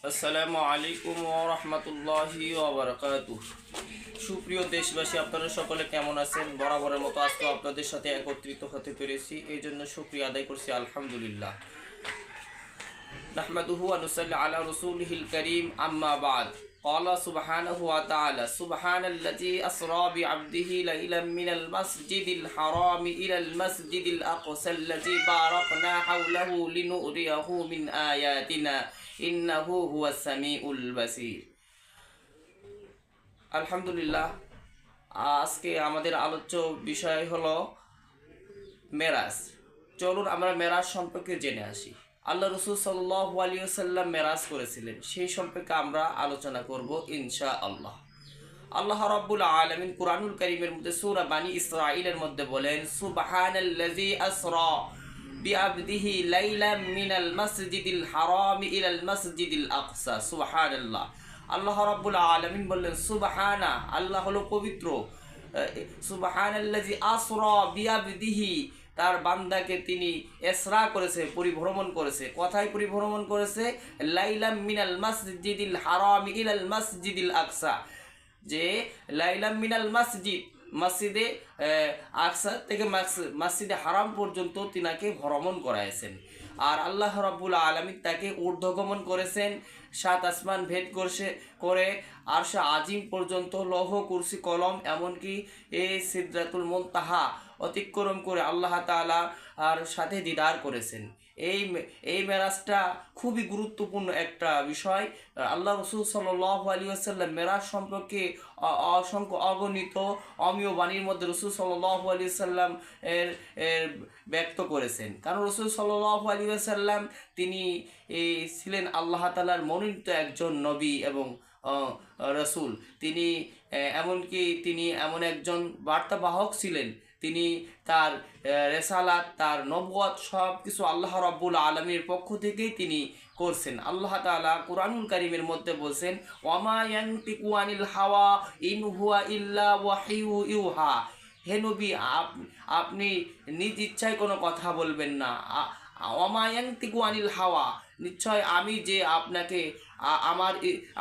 আসসালামু আলাইকুম ওয়া রাহমাতুল্লাহি ওয়া বারাকাতুহু। সুপ্রিয় দেশবাসী, আপনারা সকলে কেমন আছেন? বরাবরের মতো আজকে আপনাদের সাথে একত্রিত হতে পেরেছি, এই জন্য শুকরিয়া আদায় করছি আলহামদুলিল্লাহ। নাহমাদুহু ওয়া নুসাল্লি আলা রাসূলিহিল কারীম, আম্মা বা'দ। قال سبحانه وتعالى سبحان الذي أسرى بعبده ليلا من المسجد الحرام إلى المسجد الأقصى الذي باركنا حوله لنؤريه من آياتنا إنه هو السميع البصير। আলহামদুলিল্লাহ, আজকে আমাদের আলোচ্য বিষয় হলো মেরাজ। চলুন আমরা মেরাজ সম্পর্কে জেনে আসি। আল্লাহ রসুল সাল্লাল্লাহু আলাইহি ওয়াসাল্লাম মেরাজ করেছিলেন, সেই সম্পর্কে আমরা আলোচনা করব ইনশাআল্লাহ। আল্লাহ রাব্বুল আলামিন কুরআনুল কারীমের মধ্যে সূরা বানী ইসরাঈলের মধ্যে বলেন, সুবহানাল্লাযী আসরা বিআবদিহি লাইলাম মিনাল মাসজিদিল হারাম ইলাল মাসজিদিল আকসা। সুবহানাল্লাহ। আল্লাহ রাব্বুল আলামিন বললেন সুবহানা, আল্লাহ হলো পবিত্র। সুবহানাল্লাযী আসরা বিআবদিহি, তার বান্দাকে তিনি ইসরা করেছে, পরিভ্রমণ করেছে। কোথায় পরিভ্রমণ করেছে? লাইলাম মিনাল মাসজিদিল হারাম ইলাল মাসজিদিল আকসা, যে লাইলাম মিনাল মসজিদে আকসা থেকে মসজিদে হারাম পর্যন্ত তিনাকে ভ্রমণ করাইছেন। আর আল্লাহ রাব্বুল আলামিন তাকে ঊর্ধ্বগমন করেছেন, 7 আসমান ভেদ করে আরশে আজিম পর্যন্ত, লৌহ কুরসি কলম এমনকি এই সিদরাতুল মুনতাহা অতিক্রম করে আল্লাহ তাআলা আর সাথে দিদার করেছেন। এই মেরাজটা খুবই গুরুত্বপূর্ণ একটা বিষয়। আল্লাহ রসুল সাল্লাল্লাহু আলাইহি ওয়াসাল্লাম মেরাজ সম্পর্কে অসংখ্য অগণিত অমীয় বাণীর মধ্যে রসুল সাল্লাল্লাহু আলাইহি ওয়াসাল্লাম এর ব্যক্ত করেছেন। কারণ রসুল সাল্লাল্লাহু আলাইহি ওয়াসাল্লাম তিনি ছিলেন আল্লাহ তাআলার মনোনীত একজন নবী এবং রসুল। তিনি এমনকি তিনি এমন একজন বার্তাবাহক ছিলেন, তিনি তার রেসালাত, তার নবুয়ত সব কিছু আল্লাহ রাব্বুল আলামিনের পক্ষ থেকেই তিনি করছেন। আল্লাহ তাআলা কুরআনুল কারীমের মধ্যে বলছেন, ওয়ামা ইয়ানতিকু আনিল হাওয়া ইন হুয়া ইল্লা ওয়াহিয়ু ইউহা। হে নবী, আপনি নিজ ইচ্ছায় কোনো কথা বলবেন না। ওয়ামা ইয়ানতিকু আনিল হাওয়া, নিশ্চয় আমি যে আপনাকে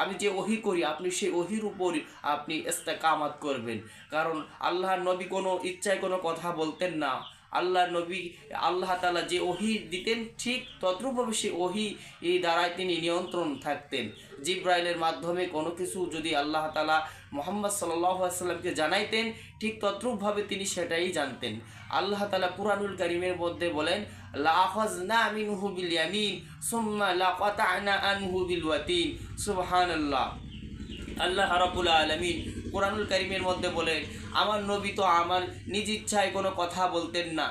আমি যে ওহী করি, আপনি সেই ওহীর উপর আপনি ইস্তেকামত করবেন। কারণ আল্লাহর নবী কোনো ইচ্ছায় কোনো কথা বলতেন না। আল্লাহর নবী আল্লাহ তাআলা যে ওহী দিতেন, ঠিক তদ্রূপভাবে সেই ওহী দ্বারাই তিনি নিয়ন্ত্রণ থাকতেন। জিবরাইলের মাধ্যমে কোনো কিছু যদি আল্লাহ তাআলা মুহাম্মদ সাল্লাল্লাহু আলাইহি ওয়াসাল্লামকে জানাইতেন, ঠিক তদ্রূপভাবে তিনি সেটাই জানতেন। আল্লাহ তাআলা কুরআনুল কারীমের মধ্যে বলেন, লাআখাযনা মিনহু বিল ইয়ামিন সুম্মা লাকাতা'না আনহু বিল ওয়াতিন। সুবহানাল্লাহ। আল্লাহ রাব্বুল আলামিন কুরআনুল কারীমের মধ্যে বলেন, আমার নবী তো আমার নিজ ইচ্ছায় কোনো কথা বলতেন না।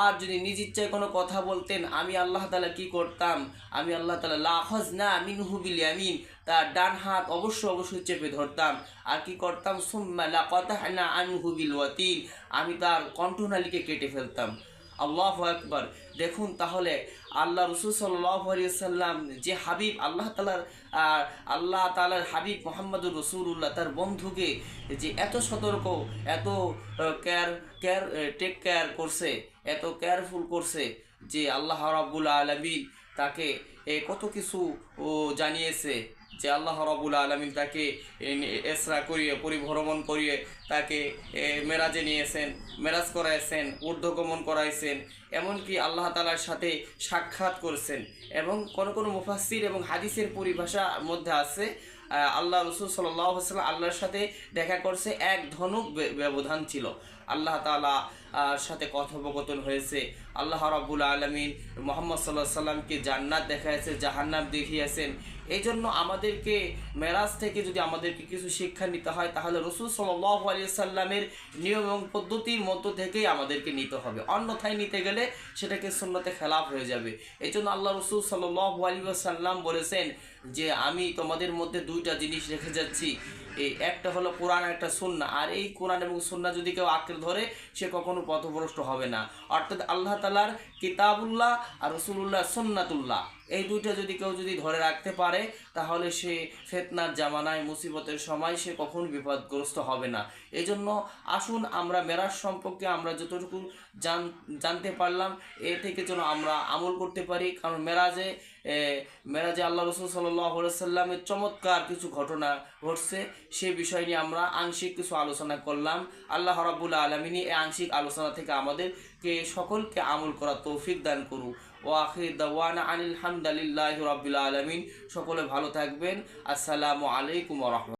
আর যদি নিজ ইচ্ছায় কোনো কথা বলতেন, আমি আল্লাহ তাআলা কি করতাম? আমি আল্লাহ তাআলা লাআখাযনা মিনহু বিল ইয়ামিন, তার ডান হাত অবশ্যই চেপে ধরতাম। আর কি করতাম? সুম্মা লাকাতা'না আনহু বিল ওয়াতিন, আমি তার কণ্ঠনালীকে কেটে ফেলতাম। আল্লাহু আকবার। দেখুন তাহলে আল্লাহ রসুল সাল্লাল্লাহু আলাইহি ওয়াসাল্লাম যে হাবিব, আল্লাহ তাআলার হাবিব মুহাম্মদুর রাসূলুল্লাহ, তার বন্ধুকে যে এত সতর্ক, এত টেক কেয়ার করছে, এত কেয়ারফুল করছে, যে আল্লাহ রাব্বুল আলামিন তাকে কত কিছু জানিয়েছে, যে আল্লাহ রাব্বুল আলামিন তাকে ইসরা করিয়ে, পরিভ্রমণ করিয়ে তাকে মেরাজে নিয়েছেন, মেরাজ করাইছেন, ঊর্ধ্বগমন করাইছেন, এমনকি আল্লাহ তাআলার সাথে সাক্ষাৎ করেছেন। এবং কোনো মুফাসসির এবং হাদিসের পরিভাষার মধ্যে আছে, আল্লাহ রসুল সাল্লাল্লাহু আলাইহি ওয়াসাল্লাম আল্লাহর সাথে দেখা করছে, এক ধনুক ব্যবধান ছিল। আল্লাহ তাআলা সাথে কথোপকথন হয়েছে। আল্লাহ রাব্বুল আলামিন মুহাম্মদ সাল্লাল্লাহু আলাইহি ওয়াসাল্লামকে জান্নাত দেখাইছে, জাহান্নাম দেখিয়েছেন। এই জন্য আমাদেরকে মেরাজ থেকে যদি আমাদেরকে কিছু শিক্ষা নিতে হয়, তাহলে রসুল সাল্লাল্লাহু আলাইহি ওয়াসাল্লামের নিয়ম এবং পদ্ধতির মধ্য থেকেই আমাদেরকে নিতে হবে। অন্যথায় নিতে গেলে সেটাকে সুন্নতে খেলাফ হয়ে যাবে। এই জন্য আল্লাহ রসুল সাল্লাল্লাহু আলাইহি ওয়াসাল্লাম বলেছেন যে আমি তোমাদের মধ্যে 2টা জিনিস রেখে যাচ্ছি, একটা হলো কোরআন, একটা সুন্নাহ। আর এই কোরআন এবং সুন্নাহ যদি কেউ আঁকড়ে ধরে, সে কখনো পথভ্রষ্ট হবে না। অর্থাৎ আল্লাহ তাআলার কিতাবুল্লাহ আর রাসূলুল্লাহ সুন্নাতুল্লাহ, এই 2টা যদি কেউ ধরে রাখতে পারে, তাহলে সে ফিতনার জামানায়, মুসিবতের সময় সে কখনো বিপদগ্রস্ত হবে না। এই জন্য আসুন আমরা মেরাজ সম্পর্কে আমরা যতটুকু জানতে পারলাম, এ থেকে যেন আমরা আমল করতে পারি। কারণ মেরাজে মেরাজে আল্লাহ রসুল সাল্লাল্লাহু আলাইহি সাল্লামের চমৎকার কিছু ঘটনা ঘটছে, সে বিষয় নিয়ে আমরা আংশিক কিছু আলোচনা করলাম। আল্লাহ রাব্বুল আলামিন এই আংশিক আলোচনা থেকে আমাদেরকে সকলকে আমল করার তৌফিক দান করুক। ও আখির দাওয়ানা আনিল হামদুলিল্লাহি রাব্বিল আলামিন। সকলে ভালো থাকবেন। আসসালামু আলাইকুম ওয়া রাহমাতুল্লাহ।